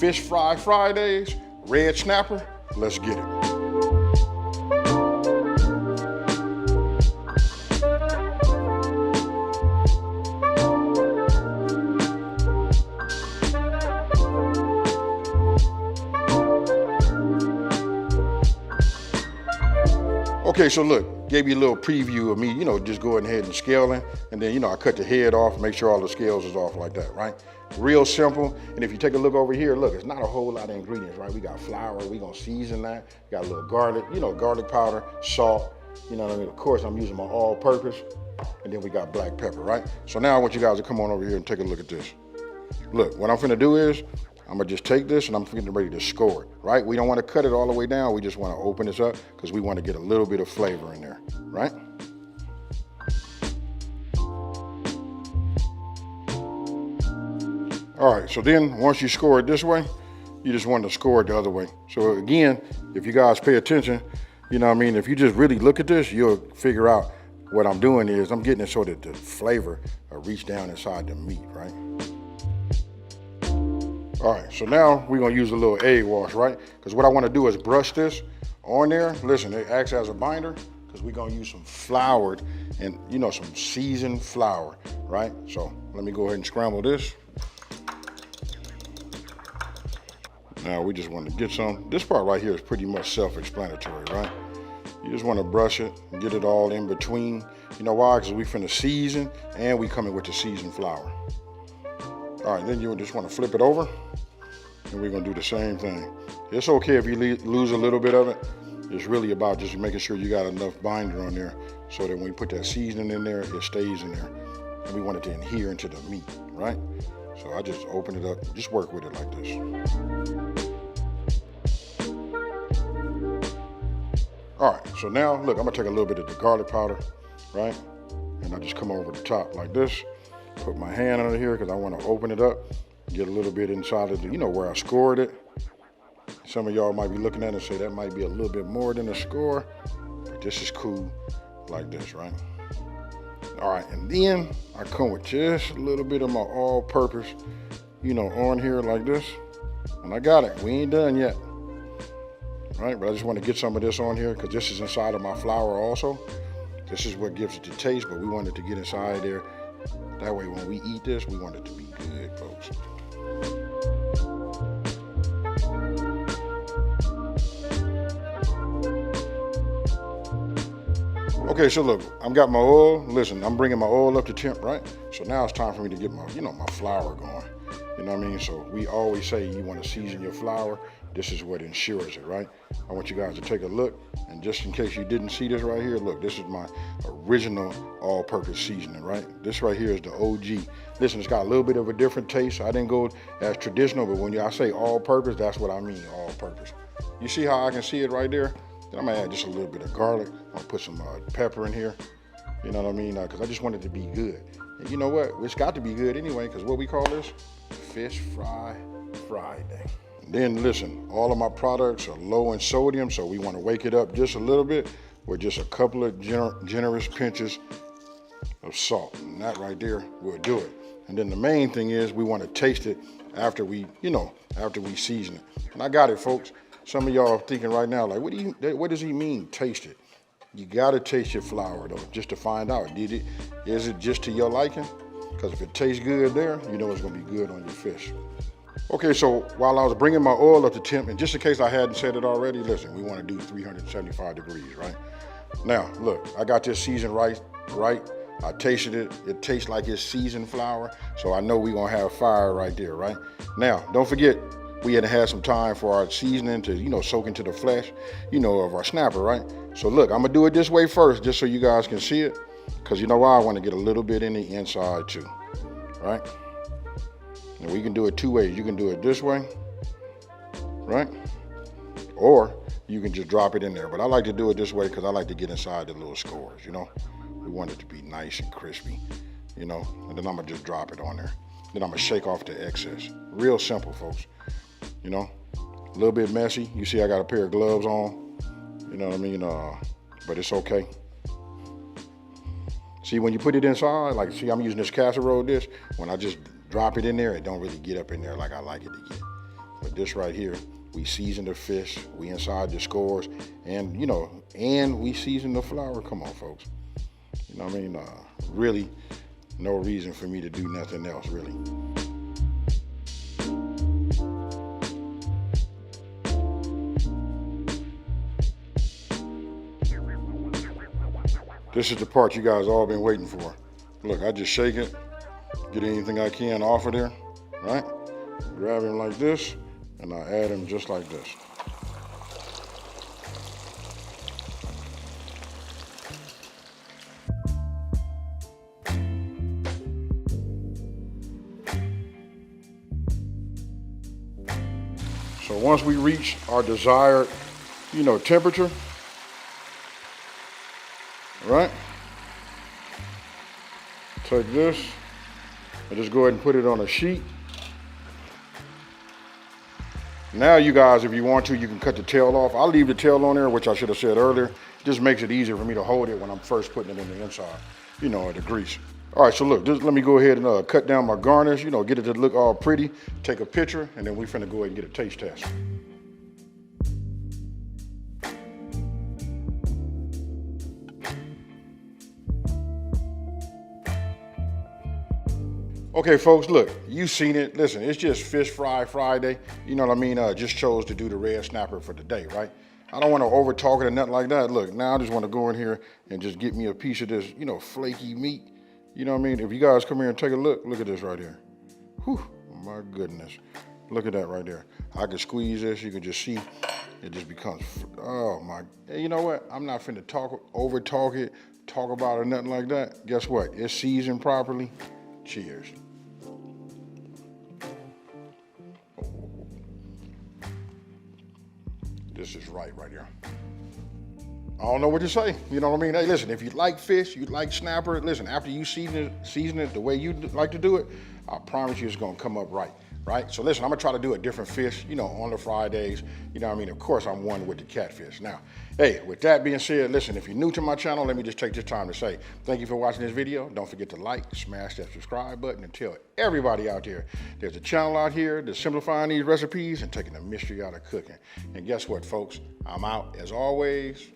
Fish Fry Fridays, red snapper, let's get it. Okay, so look, gave you a little preview of me, just going ahead and scaling. And then, I cut the head off, make sure all the scales is off like that, right? Real simple. And if you take a look over here, look, it's not a whole lot of ingredients, right? We got flour, we gonna season that. Got a little garlic, garlic powder, salt, Of course, I'm using my all-purpose. And then we got black pepper, right? So now I want you guys to come on over here and take a look at this. Look, what I'm finna do is, I'm gonna just take this and I'm getting ready to score it, right? We don't wanna cut it all the way down. We just wanna open this up because we wanna get a little bit of flavor in there, right? All right, so then once you score it this way, you just want to score it the other way. So again, if you guys pay attention, if you just really look at this, you'll figure out what I'm doing is I'm getting it so that the flavor will reach down inside the meat, right? All right, so now we're gonna use a little egg wash, right? Because what I wanna do is brush this on there. Listen, it acts as a binder because we're gonna use some floured and some seasoned flour, right? So let me go ahead and scramble this. Now we just want to get some. This part right here is pretty much self-explanatory, right? You just want to brush it and get it all in between. You know why? Because we finna season and we coming with the seasoned flour. All right, then you just want to flip it over and we're gonna do the same thing. It's okay if you lose a little bit of it. It's really about just making sure you got enough binder on there so that when we put that seasoning in there, it stays in there. And we want it to adhere into the meat, right? So I just open it up, just work with it like this. All right, so now look, I'm gonna take a little bit of the garlic powder, right? And I just come over the top like this, put my hand under here because I wanna open it up, get a little bit inside of the, where I scored it. Some of y'all might be looking at it and say that might be a little bit more than a score, but this is cool like this, right? All right, and then I come with just a little bit of my all-purpose, on here like this. And I got it, we ain't done yet. All right, but I just want to get some of this on here because this is inside of my flour also. This is what gives it the taste, but we want it to get inside there. That way when we eat this, we want it to be good, folks. Okay, so look, I've got my oil. Listen, I'm bringing my oil up to temp, right? So now it's time for me to get my, my flour going. You know what I mean? So we always say you want to season your flour. This is what ensures it, right? I want you guys to take a look. And just in case you didn't see this right here, look, this is my original all-purpose seasoning, right? This right here is the OG. Listen, it's got a little bit of a different taste. I didn't go as traditional, but when I say all-purpose, that's what I mean, all-purpose. You see how I can see it right there? Then I'm gonna add just a little bit of garlic. I'll put some pepper in here. You know what I mean? Because I just want it to be good. And you know what? It's got to be good anyway, because what we call this? Fish Fry Friday. And then listen, all of my products are low in sodium, so we want to wake it up just a little bit with just a couple of generous pinches of salt. And that right there will do it. And then the main thing is we want to taste it after we, after we season it. And I got it, folks. Some of y'all are thinking right now, like, what does he mean, taste it? You gotta taste your flour though, just to find out, is it just to your liking? Because if it tastes good there, you know it's gonna be good on your fish. Okay, so while I was bringing my oil up to temp, and just in case I hadn't said it already, listen, we wanna do 375 degrees, right? Now, look, I got this seasoned right. I tasted it. It tastes like it's seasoned flour, so I know we're gonna have fire right there, right? Now, don't forget, we had to have some time for our seasoning to, soak into the flesh, of our snapper, right? So look, I'm gonna do it this way first, just so you guys can see it, because you know why? I wanna get a little bit in the inside too, right? And we can do it two ways. You can do it this way, right? Or you can just drop it in there. But I like to do it this way because I like to get inside the little scores, We want it to be nice and crispy, and then I'm gonna just drop it on there. Then I'm gonna shake off the excess. Real simple, folks. A little bit messy. You see I got a pair of gloves on, you know what I mean? But it's okay. See, when you put it inside, like, see, I'm using this casserole dish. When I just drop it in there, it don't really get up in there like I like it to get. But this right here, we season the fish, we inside the scores, and you know, and we season the flour. Come on, folks. You know what I mean? Really, no reason for me to do nothing else, really. This is the part you guys all been waiting for. Look, I just shake it, get anything I can off of there, right? Grab him like this, and I add him just like this. So once we reach our desired, you know, temperature, right? Take this and just go ahead and put it on a sheet. Now you guys, if you want to, you can cut the tail off. I'll leave the tail on there, which I should have said earlier. It just makes it easier for me to hold it when I'm first putting it in the inside, you know, the grease. All right, so look, just let me go ahead and cut down my garnish, you know, get it to look all pretty, take a picture, and then we finna go ahead and get a taste test. Okay, folks, look, you've seen it. Listen, it's just Fish Fry Friday. You know what I mean? Just chose to do the red snapper for today, right? I don't want to over talk it or nothing like that. Look, now I just want to go in here and just get me a piece of this, you know, flaky meat. You know what I mean? If you guys come here and take a look at this right here. Whew, my goodness. Look at that right there. I can squeeze this. You can just see it just becomes, oh my, you know what? I'm not finna over talk it, talk about it or nothing like that. Guess what? It's seasoned properly. Cheers. This is right here. I don't know what to say. You know what I mean? Hey, listen, if you like fish, you like snapper, listen, after you season it the way you like to do it, I promise you it's gonna come up right. So listen, I'm gonna try to do a different fish, you know, on the Fridays. You know what I mean? Of course, I'm one with the catfish. Now, hey, with that being said, listen, if you're new to my channel, let me just take this time to say thank you for watching this video. Don't forget to like, smash that subscribe button, and tell everybody out there there's a channel out here that's simplifying these recipes and taking the mystery out of cooking. And guess what, folks? I'm out as always.